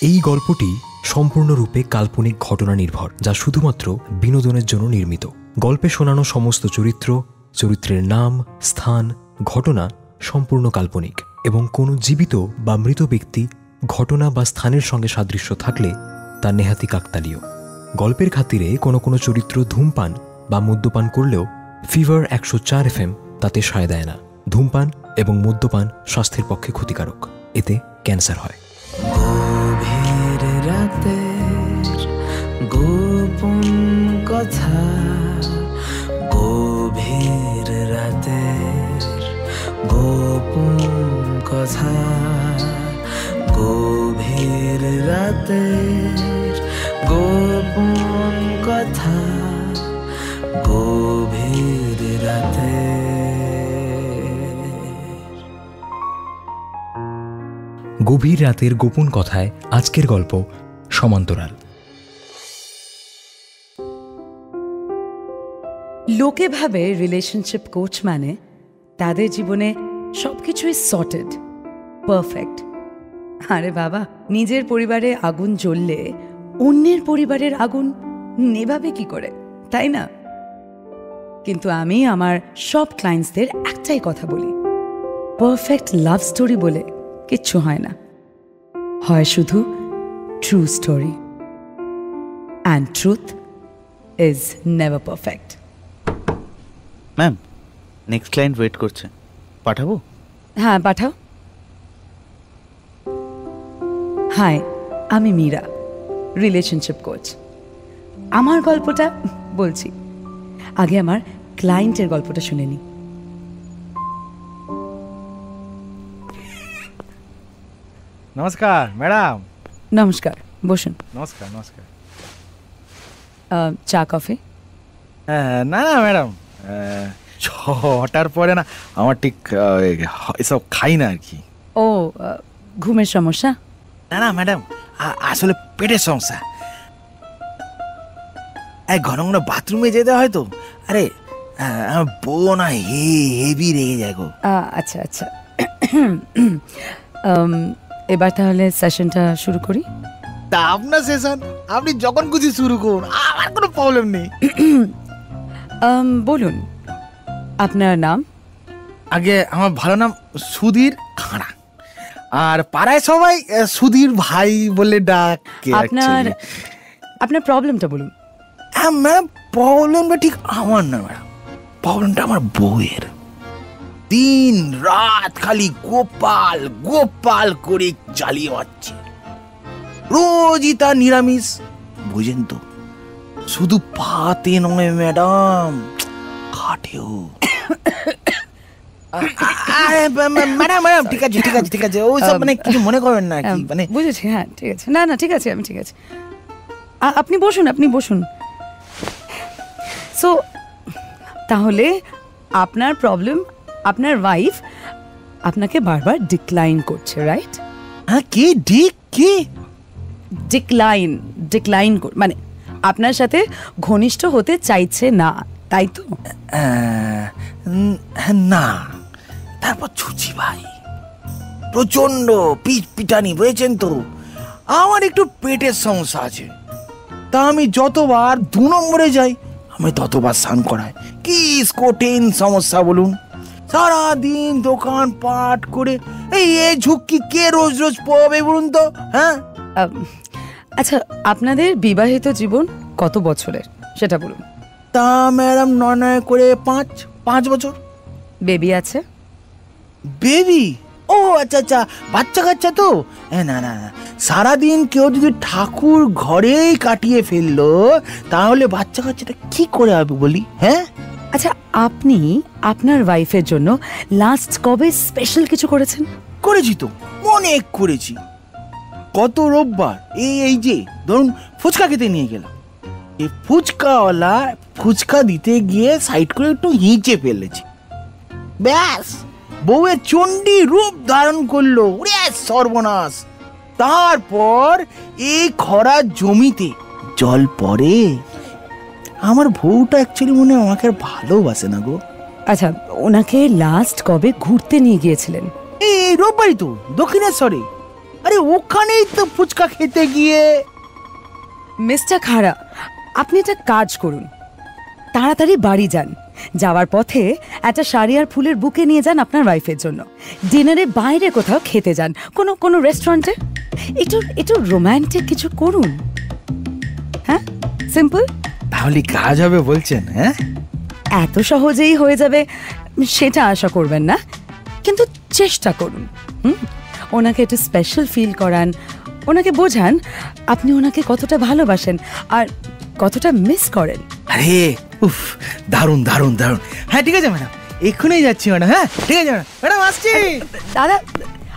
এই গল্পটি সম্পূর্ণরূপে কাল্পনিক ঘটনা নির্ভর, যা শুধুমাত্র বিনোদনের জন্য নির্মিত। গল্পে শোনানো সমস্ত চরিত্রের নাম, স্থান, ঘটনা সম্পূর্ণ কাল্পনিক এবং কোনো জীবিত বা মৃত ব্যক্তি, ঘটনা বা স্থানের সঙ্গে সাদৃশ্য থাকলে তা নেহাতি কাকতালীয়। গল্পের খাতিরে কোনো চরিত্র ধূমপান বা মদ্যপান করলেও ফিভার 104 FM তাতে সায় দেয় না। ধূমপান এবং মদ্যপান স্বাস্থ্যের পক্ষে ক্ষতিকারক, এতে ক্যান্সার হয়। গভীর রাতের গোপন কথা, গভীর রাতের গোপন কথা, গভীর রাতের গোপন কথা, গভীর রাতে। গভীর রাতের গোপন কথায় আজকের গল্প সমান্তরাল। লোকে ভাবে রিলেশনশিপ কোচ মানে তাদের জীবনে সবকিছুই সর্টেড, পারফেক্ট। আরে বাবা, নিজের পরিবারে আগুন জ্বললে অন্যের পরিবারের আগুন নেভাবে কি করে, তাই না? কিন্তু আমি আমার সব ক্লায়েন্টসদের একটাই কথা বলি, পারফেক্ট লাভ স্টোরি বলে কিচ্ছু হয় না, হয় শুধু true story. And truth is never perfect. Ma'am, next client wait করছে, পাঠাবো? হ্যাঁ, পাঠাও। হাই, আমি মীরা, রিলেশনশিপ কোচ। আমার গল্পটা বলছি, আগে আমার ক্লায়েন্টের গল্পটা শুনে নি। নমস্কার ম্যাডাম। নমস্কার, বসুন। নমস্কার নমস্কার। চা কফি? না না ম্যাডাম, 6টার পরে না, আমার ঠিক এসব খাই না আর কি। ও, ঘুমের সমস্যা? না না ম্যাডাম, আসলে পেটের সমস্যা। ঘন ঘন বাথরুমে যেতে হয় তো। আরে আমার বউ না হেভি রেগে যায় গো। আচ্ছা আচ্ছা, এবার তাহলে সেশনটা শুরু করি। তা আপনার সেশন, আপনি যখন খুশি শুরু করুন, আমার কোনো প্রবলেম নেই। বলুন আপনার নাম। আগে আমার ভালো নাম সুধীর খাঁড়া, আর পাড়ায় সবাই সুধীর ভাই বলে ডাকে। আপনার প্রবলেমটা বলুন। ম্যাম, প্রবলেমটা ঠিক আমার না ম্যাডাম, প্রবলেমটা আমার বউয়ের। দিন রাত খালি গোপাল গোপাল করে জ্বালিয়ে মারছে। রোজই তার নিরামিষ, বুঝেন তো, শুধু পাতে নয় ম্যাডাম, খাটেও। ম্যাডাম ম্যাডাম ঠিক আছে ঠিক আছে ঠিক আছে, ওইসব মানে কিছু মনে করবেন না কি, মানে বুঝেছি। হ্যাঁ ঠিক আছে, না না ঠিক আছে, আমি ঠিক আছে। আপনি বসুন, আপনি বসুন। সো তাহলে আপনার প্রবলেম, আপনার ওয়াইফ আপনাকে বারবার ডিক্লাইন করছে, রাইট? হ্যাঁ, কি ডিক্লাইন মানে আপনার সাথে ঘনিষ্ঠ হতে চাইছে না, তাই তো? না, তারপর ছুচি ভাই প্রচন্ড পিটানি, বুঝেছেন তো। আমার একটু পেটের সমস্যা আছে, তা আমি যতবার 2 নম্বরে যাই, আমি ততবার স্নান করাই। কি কঠিন সমস্যা বলুন, সারাদিন দোকান পাট করে এই ঝুঁকি কে রোজ রোজ পাবে বলুন তো? হ্যাঁ, আচ্ছা, আপনাদের বিবাহিত জীবন কত বছরের সেটা বলুন। তা ম্যাডাম 9 করে 5 বছর। বেবি আছে? বেবি? ও আচ্ছা আচ্ছা, বাচ্চা কাচ্চা তো? না না না, সারাদিন কেউ যদি ঠাকুর ঘরেই কাটিয়ে ফেললো, তাহলে বাচ্চা কাচ্চাটা কি করে হবে বলি? হ্যাঁ, আচ্ছা, আপনি আপনার ওয়াইফের জন্য লাস্ট কবে স্পেশাল কিছু করেছেন? করেছি তো, অনেক করেছি। গত রোববার এই যে ধরুন ফুচকা খেতে নিয়ে গেলাম, এই ফুচকাওয়ালা ফুচকা দিতে গিয়ে সাইড করে একটু হিঁচে ফেলেছে, ব্যাস বউয়ের চণ্ডী রূপ ধারণ করলো। ওরে সর্বনাশ! তারপর এই খরা জমিতে জল পড়ে। আমার বউটা অ্যাকচুয়ালি মনে হয় আমাকে ভালোবাসে না গো। আচ্ছা, ওনাকে লাস্ট কবে ঘুরতে নিয়ে গিয়েছিলেন? এই রোববারই তো, দক্ষিণেশ্বরে। আরে ওখানেই তো ফুচকা খেতে গিয়ে। মিস্টার খাড়া, আপনি একটা কাজ করুন, তাড়াতাড়ি বাড়ি যান, যাওয়ার পথে একটা শাড়ি আর ফুলের বুকে নিয়ে যান আপনার ওয়াইফের জন্য। ডিনারে বাইরে কোথাও খেতে যান, কোনো রেস্টুরেন্টে। একটু রোম্যান্টিক কিছু করুন। হ্যাঁ, সিম্পল। তাহলে কাজ হবে বলছেন? হ্যাঁ, এত সহজেই হয়ে যাবে সেটা আশা করবেন না, কিন্তু চেষ্টা করুন। ওনাকে একটু স্পেশাল ফিল করান, ওনাকে বোঝান আপনি ওনাকে কতটা ভালোবাসেন আর কতটা মিস করেন। আরে উফ, দারুণ দারুণ দারুণ। হ্যাঁ ঠিক আছে ম্যাডাম, এক্ষুনি যাচ্ছি ম্যাডাম। হ্যাঁ ঠিক আছে ম্যাডাম, ম্যাডাম আসছি। দাদা,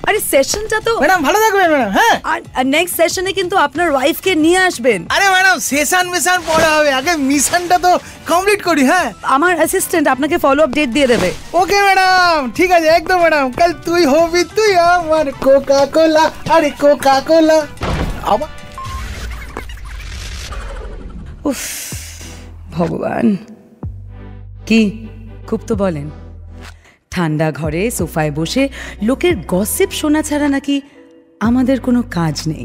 আরে সেশনটা তো ম্যাডাম ভালো থাকবেন ম্যাডাম। হ্যাঁ, আর নেক্সট সেশনে কিন্তু আপনার ওয়াইফকে নিয়ে আসবেন। আরে ম্যাডাম সেশন মিশন পরে হবে, আগে মিশনটা তো কমপ্লিট করি। হ্যাঁ, আমার অ্যাসিস্ট্যান্ট আপনাকে ফলো আপ ডেট দিয়ে দেবে। ওকে ম্যাডাম, ঠিক আছে একদম ম্যাডাম। কাল তুই হবি তুই আমার কোকা কোলা। আরে কোকা কোলা আবার। উফ ভগবান, কি খুব তো বলেন, ঠান্ডা ঘরে সোফায় বসে লোকের গসিপ শোনা ছাড়া নাকি আমাদের কোনো কাজ নেই।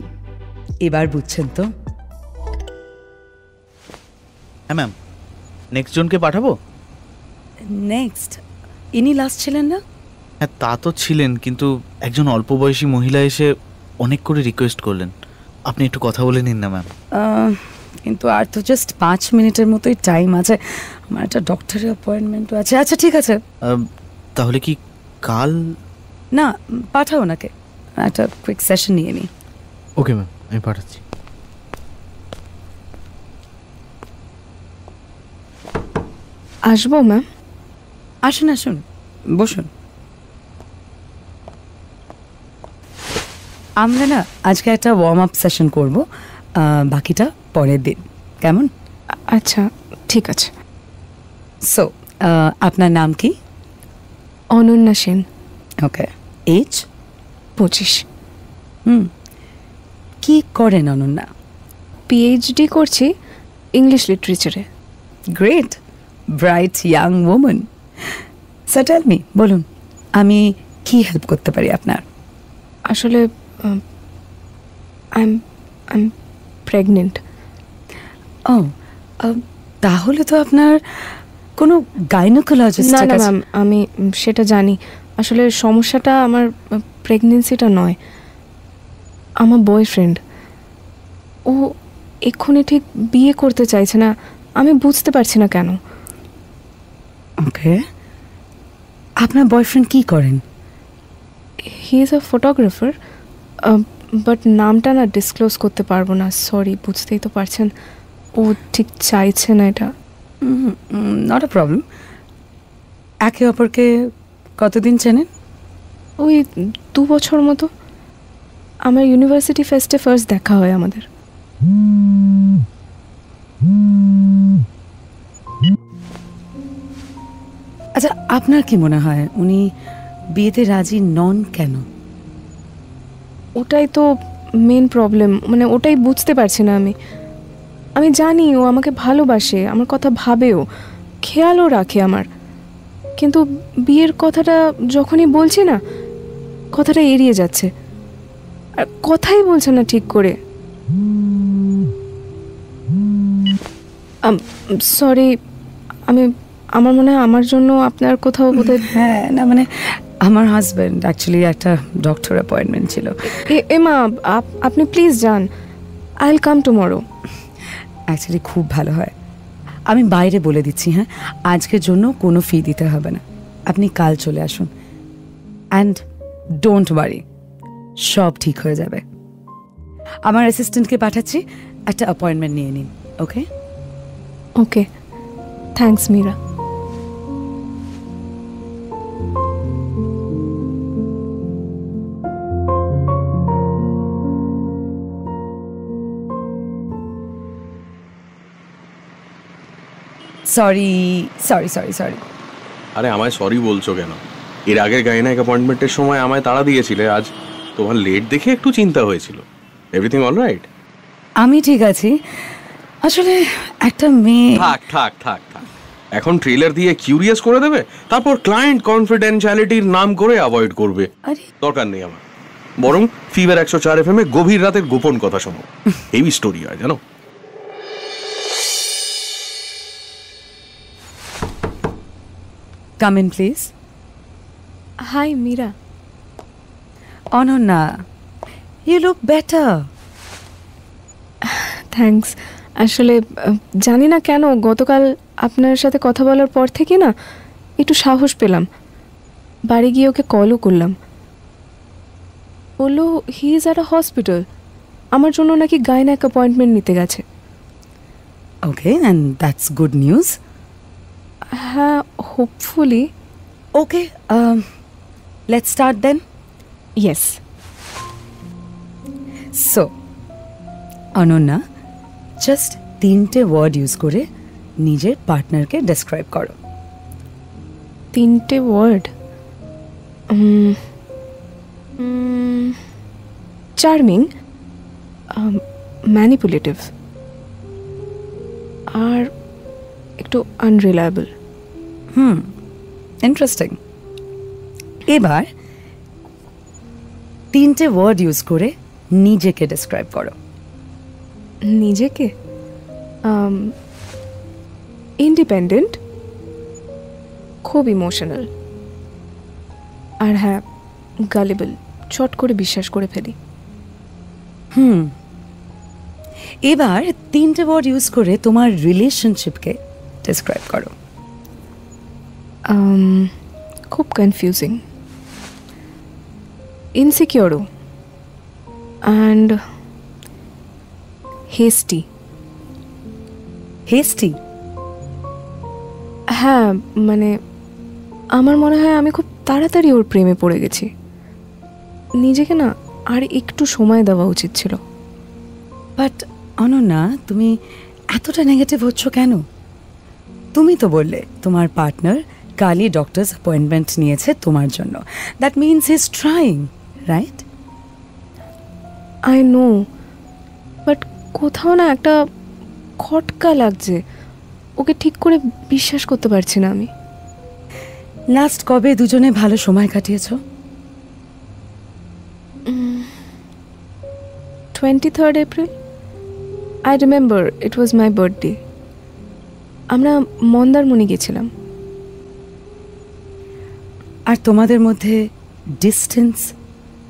এবার বুঝছেন তো? হ্যাঁ ম্যাম, নেক্সট জনকে পাঠাবো? নেক্সট ইনি লাস্ট ছিলেন না? হ্যাঁ তা তো ছিলেন, কিন্তু একজন অল্প বয়সী মহিলা এসে অনেক করে রিকোয়েস্ট করলেন। আপনি একটু কথা বলে নিন না ম্যাম। কিন্তু আর তো জাস্ট 5 মিনিটের মতোই টাইম আছে, আমার একটা ডক্টরের অ্যাপয়েন্টমেন্টও আছে। আচ্ছা ঠিক আছে, তাহলে কি কাল? না পাঠাও ওনাকে, একটা কুইক সেশন নিয়ে নিই। ওকে ম্যাম, আমি পাঠাচ্ছি। আসবো ম্যাম? আসুন আসুন, বসুন। আমরা না আজকে একটা ওয়ার্ম আপ সেশন করব, বাকিটা পরের দিন, কেমন? আচ্ছা ঠিক আছে। সো আপনার নাম কি? অনন্যা সেন। Okay, age? 25। কি করেন অনন্যা? পিএইচডি করছি ইংলিশ লিটারেচারে। Great, bright young woman. So tell me, বলুন আমি কি হেল্প করতে পারি আপনার? আসলে আই এম প্রেগনেন্ট। ও, তাহলে তো আপনার কোনো গাইনোকোলজিস্ট? না না ম্যাম, আমি সেটা জানি। আসলে সমস্যাটা আমার প্রেগনেন্সিটা নয়, আমার বয়ফ্রেন্ড। ও এক্ষুনি ঠিক বিয়ে করতে চাইছে না, আমি বুঝতে পারছি না কেন। ওকে, আপনার বয়ফ্রেন্ড কি করেন? He is a photographer, but নামটা না ডিসক্লোজ করতে পারবো না, সরি। বুঝতেই তো পারছেন ও ঠিক চাইছে না এটা। Not a problem. একে অপরকে কতদিন চেনেন? ওই 2 বছর মতো। আমার ইউনিভার্সিটি ফেস্টে ফার্স্ট দেখা হয় আমাদের। আচ্ছা, আপনার কি মনে হয় উনি বিয়েতে রাজি নন কেন? ওটাই তো মেন প্রবলেম, মানে ওটাই বুঝতে পারছি না আমি জানি ও আমাকে ভালোবাসে, আমার কথা ভাবেও, খেয়ালও রাখে আমার, কিন্তু বিয়ের কথাটা যখনই বলছি না, কথাটা এড়িয়ে যাচ্ছে আর কথাই বলছে না ঠিক করে। সরি, আমার মনে হয় আমার জন্য আপনার কোথাও বোধহয়। হ্যাঁ, না মানে আমার হাজব্যান্ড অ্যাকচুয়ালি একটা ডক্টর অ্যাপয়েন্টমেন্ট ছিল। এমা, আপনি প্লিজ যান, I will come tomorrow. Actually খুব ভালো হয়, আমি বাইরে বলে দিচ্ছি। হ্যাঁ, আজকের জন্য কোনো ফি দিতে হবে না, আপনি কাল চলে আসুন। অ্যান্ড ডোন্ট ওয়ারি, সব ঠিক হয়ে যাবে। আমার অ্যাসিস্ট্যান্টকে পাঠাচ্ছি, একটা অ্যাপয়েন্টমেন্ট নিয়ে নিন। Okay okay, thanks Meera. Sorry sorry sorry sorry. আরে আমায় সরি বলছো কেন? এর আগের গাইনাক অ্যাপয়েন্টমেন্টের সময় আমায় তাড়া দিয়েছিলে, আজ তোমার লেট দেখে একটু চিন্তা হয়েছিল। Everything all right? আমি ঠিক আছি, আসলে একটা মেয়ে। থাক থাক থাক থাক, এখন ট্রেলার দিয়ে কিউরিয়াস করে দেবে, তারপর ক্লায়েন্ট কনফিডেন্সিয়ালিটির নাম করে অ্যাভয়েড করবে। আরে দরকার নেই আমার। বরং ফিভার 104 FM এ গভীর রাতের গোপন কথা শোনো। এই স্টোরি হয় জানো। Come in, please. Hi Meera. Ananya, you look better. Thanks. আসলে জানি না কেন গতকাল আপনার সাথে কথা বলার পর থেকে না একটু সাহস পেলাম। বাড়ি গিয়ে ওকে কলও করলাম। বললো he is at a hospital, আমার জন্য নাকি গাইনাক অ্যাপয়েন্টমেন্ট নিতে গেছে। Okay, and that's good news. হ্যাঁ, hopefully. Okay, let's start then. Yes. So, Ananya, just 3টে ওয়ার্ড ইউজ করে নিজের পার্টনারকে ডেসক্রাইব করো। 3টে ওয়ার্ড? চার্মিং, ম্যানিপুলেটিভ, আর একটু আনরিলায়েবল। ইন্টারেস্টিং। এবার 3টে ওয়ার্ড ইউজ করে নিজেকে ডেসক্রাইব করো। নিজেকে ইন্ডিপেন্ডেন্ট, খুব ইমোশনাল, আর হ্যাঁ গালিবল, চট করে বিশ্বাস করে ফেলি। এবার 3টে ওয়ার্ড ইউজ করে তোমার রিলেশনশিপকে ডেসক্রাইব করো। খুব কনফিউজিং, ইনসিকিউরও, অ্যান্ড হেস্টি। হেস্টি? হ্যাঁ, মানে আমার মনে হয় আমি খুব তাড়াতাড়ি ওর প্রেমে পড়ে গেছি। নিজেকে না আর একটু সময় দেওয়া উচিত ছিল। বাট অনন্যা, তুমি এতটা নেগেটিভ হচ্ছ কেন? তুমি তো বললে তোমার পার্টনার কালই ডক্টরস অ্যাপয়েন্টমেন্ট নিয়েছে তোমার জন্য। That means he is trying, right? I know, but কোথাও না একটা খটকা লাগছে। ওকে ঠিক করে বিশ্বাস করতে পারছি না আমি। লাস্ট কবে দুজনে ভালো সময় কাটিয়েছো? 23rd April. I remember it was my birthday. আমরা মন্দারমণি গেছিলাম। আর তোমাদের মধ্যে ডিস্টেন্স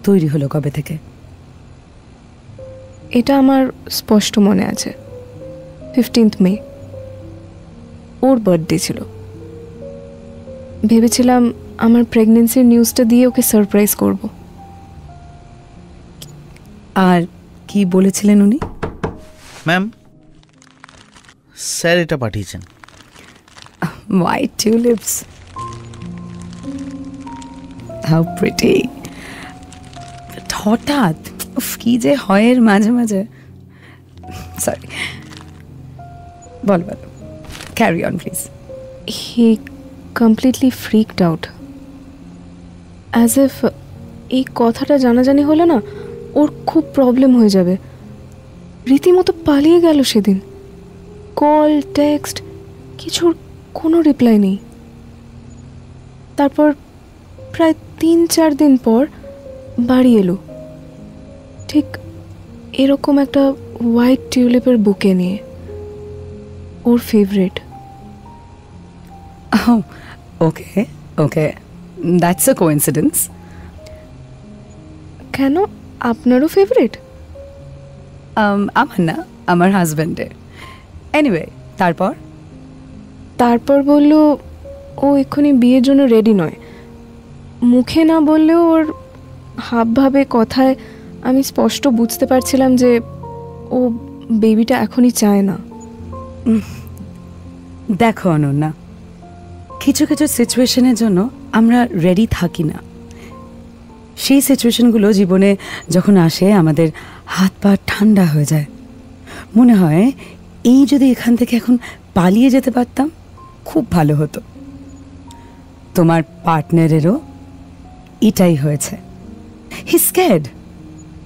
তৈরি হলো কবে থেকে? এটা আমার স্পষ্ট মনে আছে, 15th May। ওর বার্থডে ছিল। ভেবেছিলাম আমার প্রেগনেন্সির নিউজটা দিয়ে ওকে সারপ্রাইজ করব। আর কি বলেছিলেন উনি? ম্যাম, স্যার এটা পাঠিয়েছেন। White tulips, how pretty. হঠাৎ কি যে হয় এর মাঝে মাঝে। Sorry, ball ball, carry on please. He completely freaked out, as if এই কথাটা জানাজানি হলে না ওর খুব প্রবলেম হয়ে যাবে। রীতিমতো পালিয়ে গেল সেদিন। কল, টেক্সট, কিছুর কোনো রিপ্লাই নেই। তারপর প্রায় 3-4 দিন পর বাড়ি এলো, ঠিক এরকম একটা হোয়াইট টিউলিপের বুকে নিয়ে, ওর favourite. Okay okay, that's a coincidence. কেন, আপনারও ফেভারিট? আমার না, আমার হাজব্যান্ডের। এনিওয়ে, তারপর? তারপর বলল ও এক্ষুনি বিয়ের জন্য রেডি নয়। মুখে না বললেও ওর হাবভাবে, কথায় আমি স্পষ্ট বুঝতে পারছিলাম যে ও বেবিটা এখনই চায় না। দেখো অনন্যা, কিছু কিছু সিচুয়েশনের জন্য আমরা রেডি থাকি না। সেই সিচুয়েশনগুলো জীবনে যখন আসে আমাদের হাত পা ঠান্ডা হয়ে যায়। মনে হয় এই যদি এখান থেকে এখন পালিয়ে যেতে পারতাম খুব ভালো হতো। তোমার পার্টনারেরও এটাই হয়েছে। হি স্ক্যার্ড,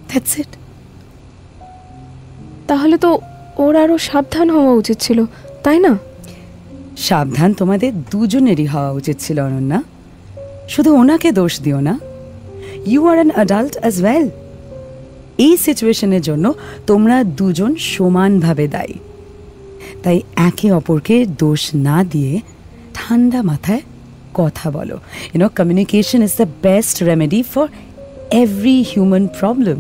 দ্যাটস ইট। তাহলে তো ওর আরও সাবধান হওয়া উচিত ছিল, তাই না? সাবধান তোমাদের দুজনেরই হওয়া উচিত ছিল অনন্যা। শুধু ওনাকে দোষ দিও না। You are an adult as well. এই সিচুয়েশনের জন্য তোমরা দুজন সমানভাবে দায়ী। তাই একে অপরকে দোষ না দিয়ে ঠান্ডা মাথায় কথা বলো। Communication is the best remedy for every human problem.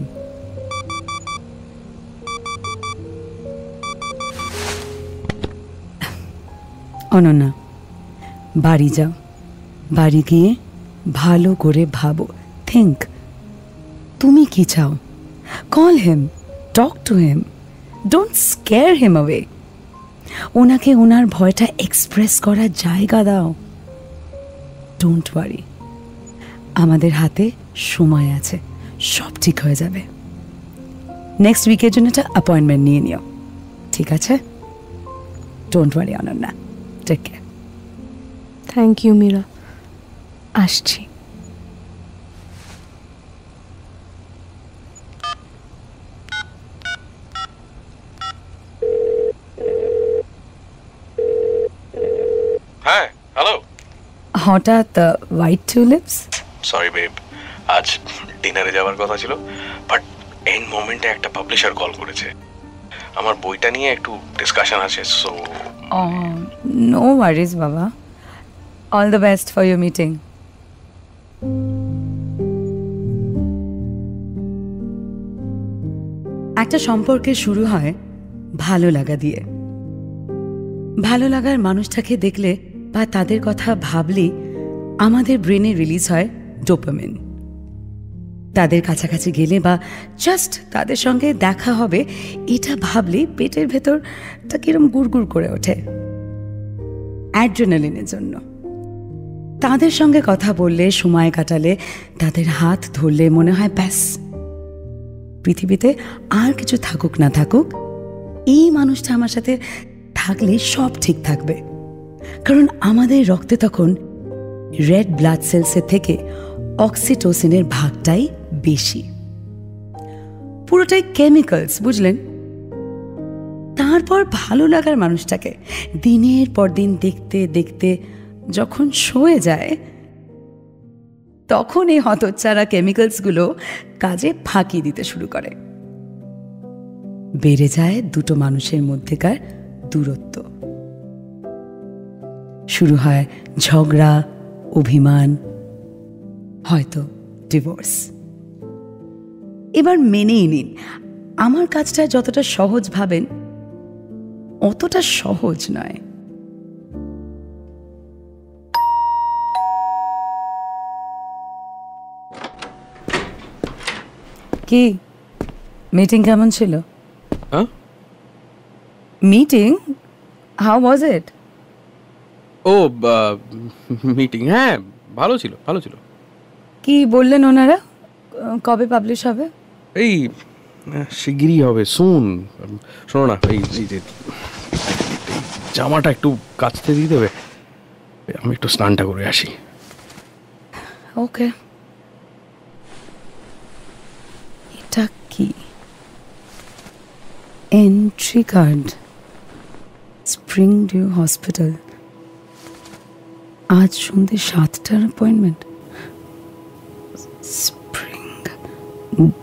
Ananya, বাড়ি যাও। বাড়ি গিয়ে ভালো করে ভাবো, থিঙ্ক তুমি কি চাও। Call him, talk to him, don't scare him away. ওনাকে ওনার ভয়টা এক্সপ্রেস করার জায়গা দাও। ডোন্ট ওয়ারি, আমাদের হাতে সময় আছে, সব ঠিক হয়ে যাবে। নেক্সট উইকের জন্য একটা অ্যাপয়েন্টমেন্ট নিয়ে নিও, ঠিক আছে? Don't worry Ananya, take care. Thank you Meera, আসছি। হ্যাঁ, হ্যালো। হঠাৎ হোয়াইট টিউলিপস? সরি বেব, আজ ডিনারে যাওয়ার কথা ছিল, বাট এন্ড মোমেন্টে একটা পাবলিশার কল করেছে। আমার বইটা নিয়ে একটু ডিসকাশন আছে, সো নো ওয়ারিজ বাবা, all the best for your meeting. একটা সম্পর্কে শুরু হয় ভালো লাগা দিয়ে। ভালো লাগার মানুষটাকে দেখলে বা তাদের কথা ভাবলেই আমাদের ব্রেনে রিলিজ হয় ডোপামিন। তাদের কাছাকাছি গেলে বা জাস্ট তাদের সঙ্গে দেখা হবে এটা ভাবলেই পেটের ভেতরটা কিরম গুড়গুড় করে ওঠে অ্যাড্রেনালিনের জন্য। তাদের সঙ্গে কথা বললে, সময় কাটালে, তাদের হাত ধরলে মনে হয় ব্যাস, পৃথিবীতে আর কিছু থাকুক না থাকুক, এই মানুষটা আমার সাথে থাকলে সব ঠিক থাকবে। কারণ আমাদের রক্তে তখন রেড ব্লাড সেলসের থেকে অক্সিটোসিনের ভাগটাই বেশি। পুরোটাই কেমিক্যালস, বুঝলেন? তারপর ভালো লাগার মানুষটাকে দিনের পর দিন দেখতে দেখতে যখন সয়ে যায়, তখন এই হতচ্ছাড়া কেমিক্যালসগুলো কাজে ফাঁকি দিতে শুরু করে। বেড়ে যায় দুটো মানুষের মধ্যেকার দূরত্ব। শুরু হয় ঝগড়া, অভিমান, হয়তো ডিভোর্স। এবার মেনেই নিন, আমার কাজটা যতটা সহজ ভাবেন অতটা সহজ নয়। কি মিটিং কেমন ছিল? Meeting, how was it? ও মিটিং, হ্যাঁ ভালো ছিল, ভালো ছিল। কি বললেন ওনারা? কবে পাবলিশ হবে? এই শিগগিরই হবে, শুন। শোনো না, এই যে জামাটা একটু কাচতে দিয়ে দেবে, আমি একটু স্নানটা করে আসি। ওকে। এটা কি? Entry card, Spring Dew hospital, আজ সন্ধ্যে 7টার অ্যাপয়েন্টমেন্ট। স্প্রিং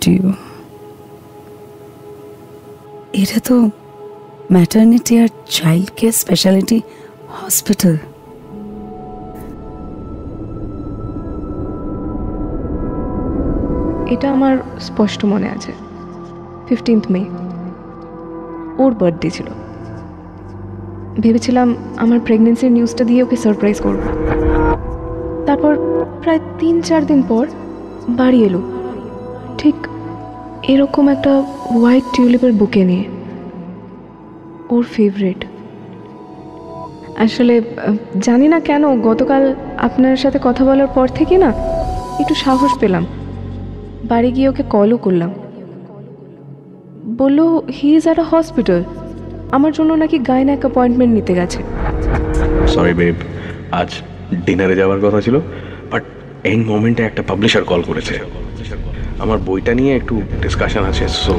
ডিউ, এটা তো ম্যাটারনিটি আর চাইল্ড কেয়ার স্পেশালিটি হসপিটাল। এটা আমার স্পষ্ট মনে আছে, 15th মে ওর বার্থডে ছিল। ভেবেছিলাম আমার প্রেগনেন্সির নিউজটা দিয়ে ওকে সারপ্রাইজ করব। তারপর প্রায় 3-4 দিন পর বাড়ি এলো, ঠিক এরকম একটা হোয়াইট টিউলিপের বুকে নিয়ে, ওর ফেভারিট। আসলে জানি না কেন গতকাল আপনার সাথে কথা বলার পর থেকে না একটু সাহস পেলাম। বাড়ি গিয়ে ওকে কলও করলাম, বললো he is at a hospital, আমার জন্য নাকি গাইনাক অ্যাপয়েন্টমেন্ট নিতে গেছে। সরি বেব, আজ ডিনারে যাওয়ার কথা ছিল, বাট এন্ড মোমেন্টে একটা পাবলিশার কল করেছে। আমার বইটা নিয়ে একটু ডিসকাশন আছে, সো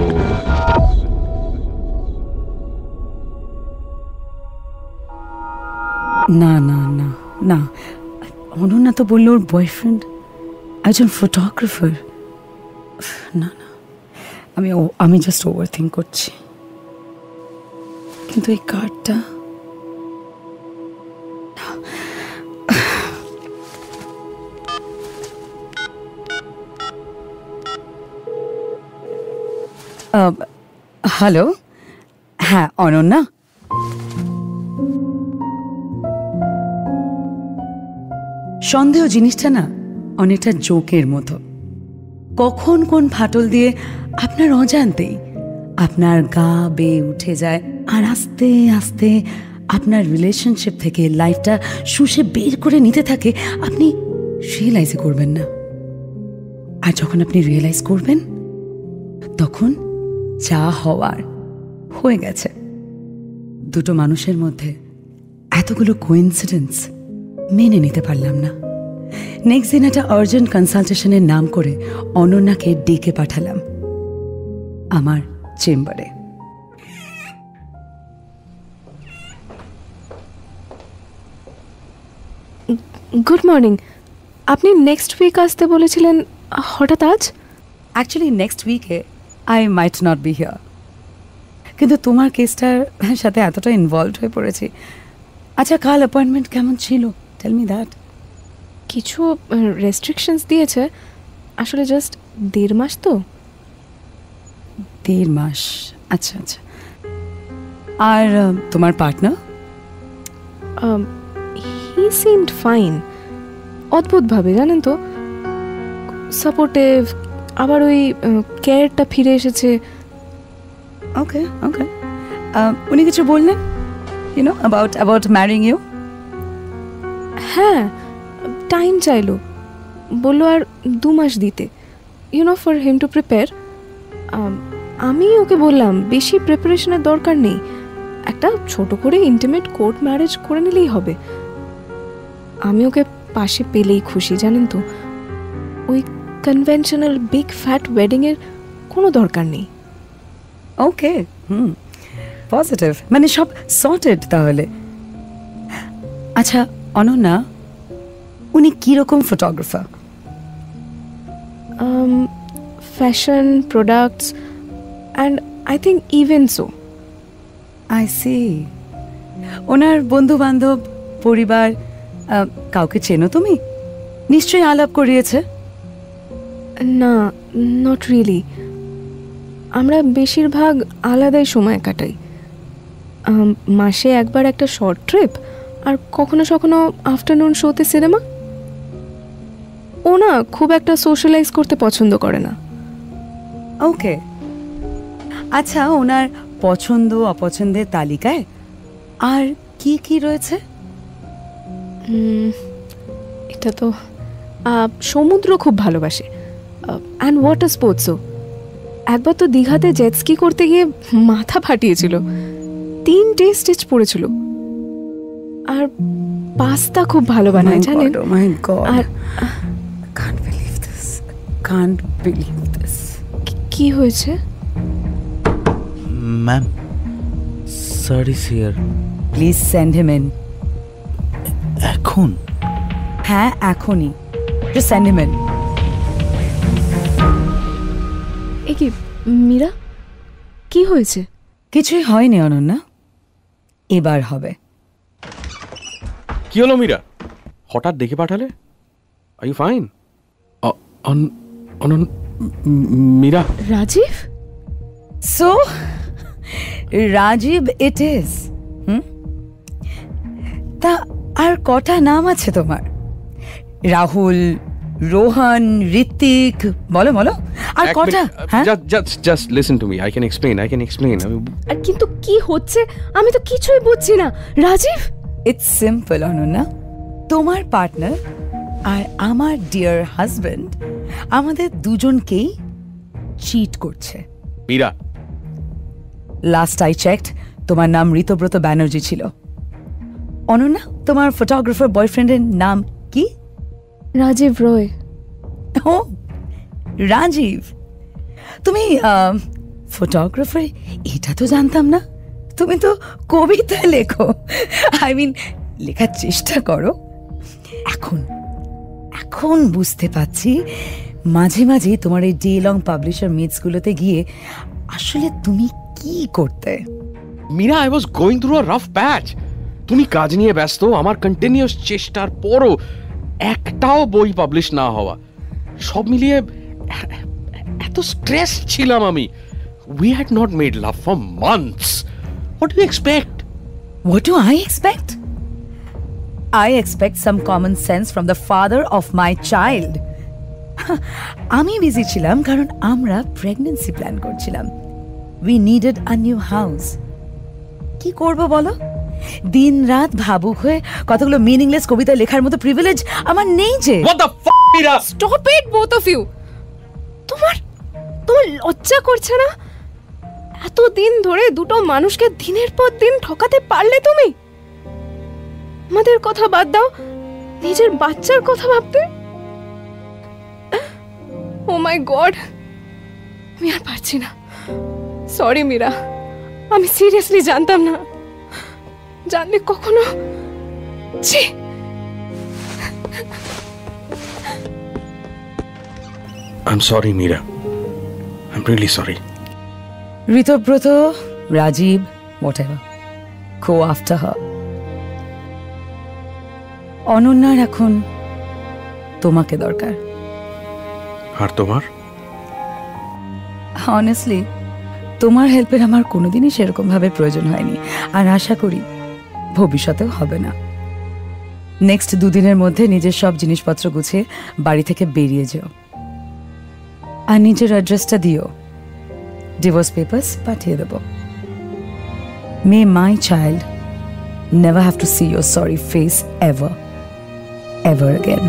না না না না, অনন্যা তো বললো ওর বয়ফ্রেন্ড একজন ফটোগ্রাফার। না না, আমি জাস্ট ওভার থিঙ্ক করছি। কিন্তু এই কার্ডটা হ্যালো, হ্যাঁ অনন্যা, সন্দেহ জিনিসটা না অনেকটা জোকের মতো। কখন কোন ফাটল দিয়ে আপনার অজান্তেই আপনার গা বেয়ে উঠে যায়, আর আস্তে আস্তে আপনার রিলেশনশিপ থেকে লাইফটা শুষে বের করে নিতে থাকে, আপনি রিয়েলাইজই করবেন না। আর যখন আপনি রিয়েলাইজ করবেন, তখন যা হওয়ার হয়ে গেছে। দুটো মানুষের মধ্যে এতগুলো কোইন্সিডেন্স মেনে নিতে পারলাম না। নেক্সট দিন একটা আর্জেন্ট কনসালটেশনের নাম করে অনন্যাকে ডেকে পাঠালাম আমার চেম্বারে। Good morning. আপনি নেক্সট উইক আসতে বলেছিলেন, হঠাৎ আজ? অ্যাকচুয়ালি নেক্সট উইকে I might not be here, কিন্তু তোমার কেসটার সাথে এতটা ইনভলভড হয়ে পড়েছি। আচ্ছা, কাল অ্যাপয়েন্টমেন্ট কেমন ছিল? Tell me that. কিছু রেস্ট্রিকশনস দিয়েছে, আসলে জাস্ট 1.5 মাস তো। 1.5 মাস? আচ্ছা আচ্ছা। আর তোমার পার্টনার? হি সিমড ফাইন। অদ্ভুতভাবে, জানেন তো, সাপোর্টিভ, আবার ওই কেয়ারটা ফিরে এসেছে। ওকে ওকে। উনি কিছু বললেন ইউনো অ্যাবাউট ম্যারিং ইউ? হ্যাঁ, টাইম চাইলো, বললো আর 2 মাস দিতে, ফর হিম টু প্রিপেয়ার। আমি ওকে বললাম বেশি প্রিপারেশনের দরকার নেই, একটা ছোট করে ইন্টিমেট কোর্ট ম্যারেজ করে নিলেই হবে। আমি ওকে পাশে পেলেই খুশি, জানেন তো। ওই কনভেনশনাল বিগ ফ্যাট ওয়েডিংয়ের কোনো দরকার নেই। ওকে, পজিটিভ, মানে সব সর্টেড তাহলে। আচ্ছা অনন্যা, উনি কীরকম photographer? Fashion, products and I think ইভেন্টসও। I see. ওনার বন্ধু বান্ধব, পরিবার কাউকে চেনো তুমি? নিশ্চয়ই আলাপ করিয়েছে। না, নট রিয়েলি। আমরা বেশিরভাগ আলাদাই সময় কাটাই। মাসে একবার একটা শর্ট ট্রিপ, আর কখনো কখনো আফটারনুন শোতে সিনেমা। ও না খুব একটা সোশ্যালাইজ করতে পছন্দ করে না। ওকে। আচ্ছা, ওনার পছন্দ অপছন্দের তালিকায় আর কি কি রয়েছে? এটা তো সমুদ্র খুব ভালোবাসে, অ্যান্ড ওয়াটার স্পোর্টসও। একবার তো দীঘাতে জেট স্কি করতে গিয়ে মাথা ফাটিয়েছিল, 3টে স্টিচ পড়েছিল। আর পাস্তা খুব ভালো বানায়, জানেন। আর কি হয়েছে? Ma'am, sir is here. Please send him in. এখন? হ্যাঁ, এখনই। Just send him in. এ কি মীরা, কি হয়েছে? কিছুই হয়নি অনন্যা, এবার হবে। কি হলো মীরা, হঠাৎ দেখে পাঠালে? Are you fine? Meera. Rajiv? So Rajiv it is. তা আর কটা নাম আছে তোমার? রাহুল, রোহন, ঋত্বিক, বলো বলো, আর কটা? Just listen to me, I can explain. আর কিন্তু কি হচ্ছে আমি তো কিছুই বুঝছি না। Rajiv, it's simple Ananya. তোমার পার্টনার আর আমার ডিয়ার হাজবেন্ড আমাদের দুজনকেই চিট করছে। মীরা, লাস্ট আই চেকড তোমার নাম ঋতব্রত ব্যানার্জি ছিল। অনন্যা, তোমার ফটোগ্রাফার বয়ফ্রেন্ডের নাম কি? রাজীব রয়। ও রাজীব, তুমি ফটোগ্রাফার এটা তো জানতাম না। তুমি তো কবিতা লেখো, আই মিন লেখার চেষ্টা করো। এখন বুঝতে পারছি মাঝে মাঝে তোমার এই ডে লং পাবলিশার মিটসগুলোতে গিয়ে আসলে তুমি কি করতে? Meera, I was going through a rough patch. তুমি কাজ নিয়ে ব্যস্ত, আমার কন্টিনিউয়াস চেষ্টার পরও একটাও বই পাবলিশ না হওয়া, সব মিলিয়ে এত স্ট্রেস ছিলাম আমি। We had not made love for months. What do you expect? What do I expect? I expect some common sense from the father of my child. আমি বিজি ছিলাম কারণ আমরা প্রেগন্যান্সি প্ল্যান করছিলাম। We needed a new house. কি করব বলো? দিন রাত ভাবুক হয়ে কতগুলো মিনিংলেস কবিতা লেখার মতো প্রিভিলেজ আমার নেই যে। What the fuck, Meera? Stop it both of you. তোমার লজ্জা করছে না? এত দিন ধরে দুটো মানুষকে দিনের পর দিন ঠকাতে পারলে তুমি? আমাদের কথা বাদ দাও, নিজের বাচ্চার কথা ভাবতে। ও মাই গড, আমি আর পারছি না। সরি মীরা, আমি সিরিয়াসলি জানতাম না। জানলে কখনো ছি। I'm sorry, Mira. I'm really sorry. Ritabrata, Rajib, whatever, go after her. অনন্যার এখন তোমাকে দরকার। আর তোমার? অনেস্টলি তোমার হেল্পের আমার কোনোদিনই সেরকম ভাবে প্রয়োজন হয়নি, আর আশা করি ভবিষ্যতেও হবে না। নেক্সট 2 দিনের মধ্যে নিজের সব জিনিসপত্র গুছিয়ে বাড়ি থেকে বেরিয়ে যাও, আর নিজের অ্যাড্রেসটা দিও। ডিভোর্স পেপারস পাঠিয়ে দেব। May my child never have to see your sorry face ever ever again.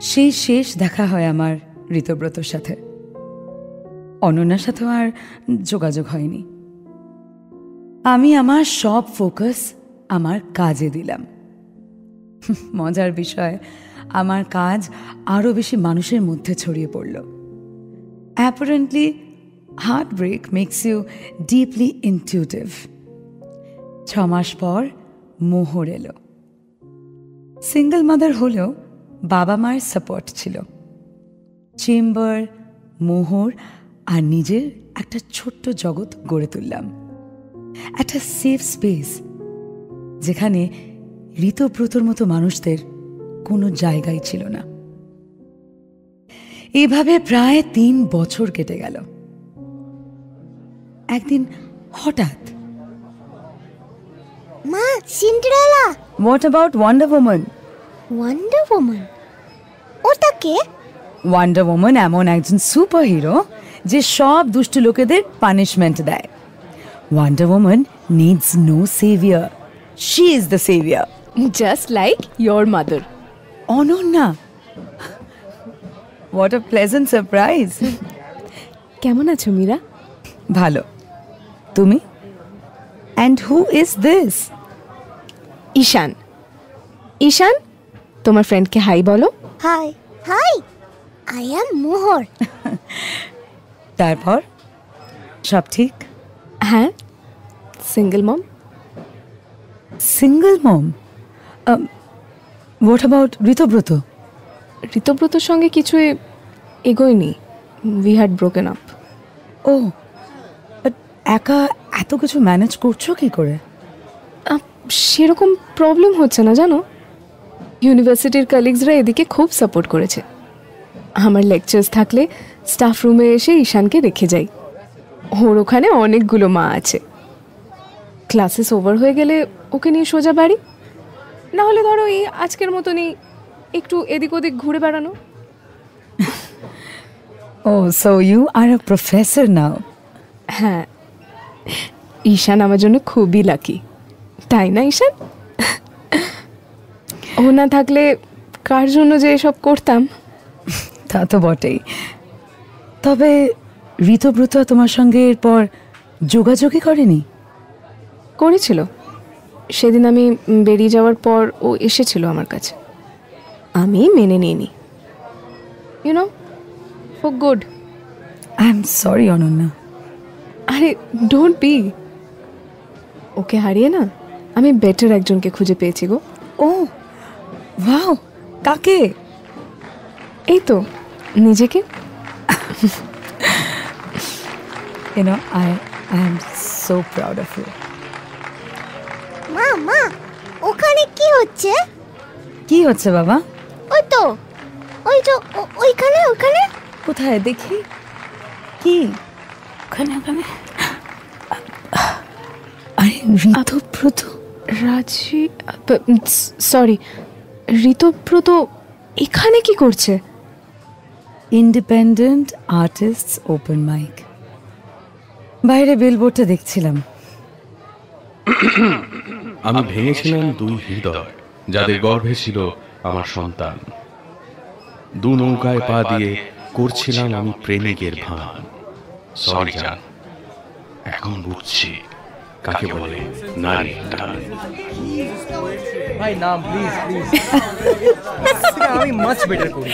সেই শেষ দেখা হয় আমার ঋতব্রতর সাথে। অনন্যার সাথেও আর যোগাযোগ হয়নি। আমি আমার সব ফোকাস আমার কাজে দিলাম। মজার বিষয়, আমার কাজ আরও বেশি মানুষের মধ্যে ছড়িয়ে পড়ল। Apparently heart break makes you deeply intuitive. 6 মাস পর মোহর এলো। সিঙ্গল মাদার হলেও বাবা মায়ের সাপোর্ট ছিল। চেম্বার, মোহর আর নিজের একটা ছোট্ট জগৎ গড়ে তুললাম, একটা সেফ স্পেস যেখানে ঋতব্রতর মতো মানুষদের কোনো জায়গাই ছিল না। এইভাবে প্রায় 3 বছর কেটে গেল। একদিন হঠাৎ, মা, Cinderella. What about wonder woman? Wonder woman? ওটা কে? ওয়ান্ডার ওম্যান এমন একজন সুপার হিরো যে সব দুষ্ট লোকেদের পানিশমেন্ট দেয়। Wonder woman needs no saviour, she is the saviour. Just like your mother. Ananya, what a pleasant surprise. কেমন আছো মীরা? ভালো, তুমি? And who is this? Ishaan. Ishaan, তোমার ফ্রেন্ডকে হাই বলো। Hi. Hi, I am Mohor. তারপর সব ঠিক? হ্যাঁ, single mom. Single mom? What about Ritabrata? ঋতব্রতর সঙ্গে কিছুই এগোয়নি। We had broken up. ও, বাট একা এত কিছু ম্যানেজ করছো কি করে? সেরকম প্রবলেম হচ্ছে না জানো। ইউনিভার্সিটির কালিগসরা এদিকে খুব সাপোর্ট করেছে। আমার লেকচার্স থাকলে স্টাফ রুমে এসে ঈশানকে রেখে যাই। ওর ওখানে অনেকগুলো মা আছে। ক্লাসেস ওভার হয়ে গেলে ওকে নিয়ে সোজা বাড়ি, না হলে ধরো এই আজকের মতনই একটু এদিক ওদিক ঘুরে বেড়ানো। ও, so you are a professor now? হ্যাঁ, ঈশান আমার জন্য খুবই লাকি, তাই না ঈশান? ও না থাকলে কার জন্য যে এসব করতাম। তা তো বটেই। তবে ঋতব্রত তোমার সঙ্গে এরপর যোগাযোগই করেনি? করেছিল। সেদিন আমি বেরিয়ে যাওয়ার পর ও এসেছিল আমার কাছে, আমি মেনে নিইনি। You know, for good. I am sorry Ananya. আরে ডোন্ট বি। ওকে হারিয়ে না আমি বেটার একজনকে খুঁজে পেয়েছি গো। ও, ওয়াও, কাকে? এই তো নিজেকে। You know, I am so proud of you. মা মা, ওখানে কি হচ্ছে? কি হচ্ছে বাবা? ওই তো, ওই যে ওইখানে ওখানে। কোথায় দেখি? কি? ওখানে ওখানে। আরে ঋতব্রত। রাজি, সরি, ঋতব্রত এখানে কি করছে? Independent artists open mic. বাইরে বিলবোর্ডটা দেখছিলাম। আমি ভেঙেছিলাম 2 হৃদয়, যাদের গর্ভে ছিল আমার সন্তান। 2 নৌকায় পা দিয়ে করছিলাম আমি প্রেমিকের ভান। সরি জান, এখন বুঝছি কাকে বলে নারী টান। ভাই নাম প্লিজ প্লিজ। আমি মাচ বেটার করি।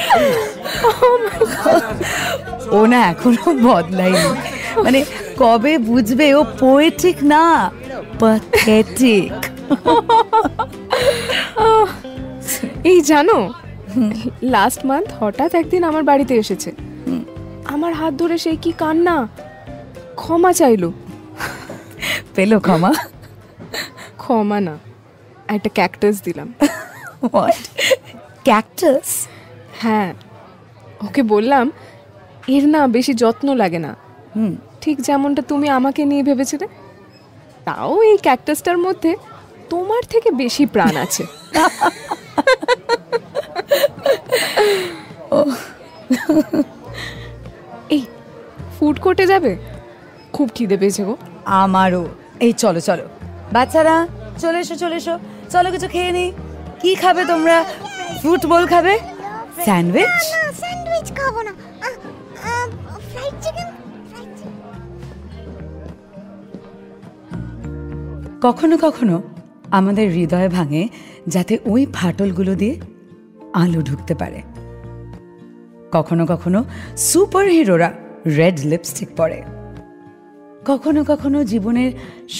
ও না এখনো বদলায়নি, মানে কবে বুঝবে ও পোয়েটিক না, প্যাথেটিক। এই জানো, লাস্ট মান্থ হঠাৎ একদিন আমার বাড়িতে এসেছে। আমার হাত ধরে সেই কি কান্না, ক্ষমা চাইলো। পেলো ক্ষমা? ক্ষমা না, একটা ক্যাকটাস দিলাম। হোয়াট? ক্যাকটাস? হ্যাঁ, ওকে বললাম এর না বেশি যত্ন লাগে না, ঠিক যেমনটা তুমি আমাকে নিয়ে ভেবেছিলে। তাও এই ক্যাকটাসটার মধ্যে তোমার থেকে বেশি প্রাণ আছে। এই ফুড কোর্টে যাবে? খুব খিদে পেয়েছে গো। আমারও। এই চলো চলো বাচ্চারা, চলে এসো চলে এসো, চলো কিছু খেয়ে নি। কি খাবে তোমরা? ফ্রুট বোল খাবে? স্যান্ডউইচ? না স্যান্ডউইচ খাবো না, ফ্রাইড চিকেন। কখনো কখনো আমাদের হৃদয় ভাঙে যাতে ওই ফাটলগুলো দিয়ে আলো ঢুকতে পারে। কখনো কখনো সুপার হিরোরা রেড লিপস্টিক পরে। কখনো কখনো জীবনের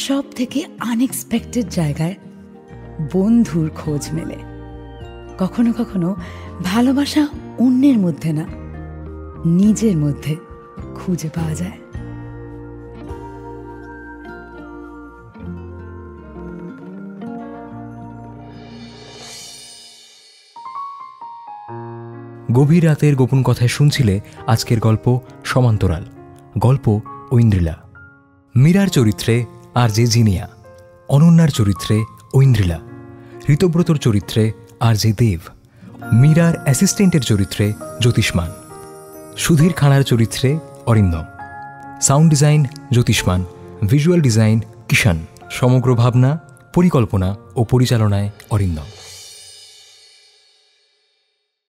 সব থেকে আনএক্সপেক্টেড জায়গায় বন্ধুর খোঁজ মেলে। কখনো কখনো ভালোবাসা অন্যের মধ্যে না, নিজের মধ্যে খুঁজে পাওয়া যায়। গভীর রাতের গোপন কথায় শুনছিলে আজকের গল্প সমান্তরাল। গল্প ঐন্দ্রিলা। মীরার চরিত্রে আর জে জিনিয়া, অনন্যার চরিত্রে ঐন্দ্রিলা, ঋতব্রতর চরিত্রে আর জে দেব, মীরার অ্যাসিস্ট্যান্টের চরিত্রে জ্যোতিষ্মান, সুধীর খানার চরিত্রে Arindam. Sound design Jyotishman, visual design Kishan, সমগ্র ভাবনা, পরিকল্পনা ও পরিচালনায় অরিন্দম।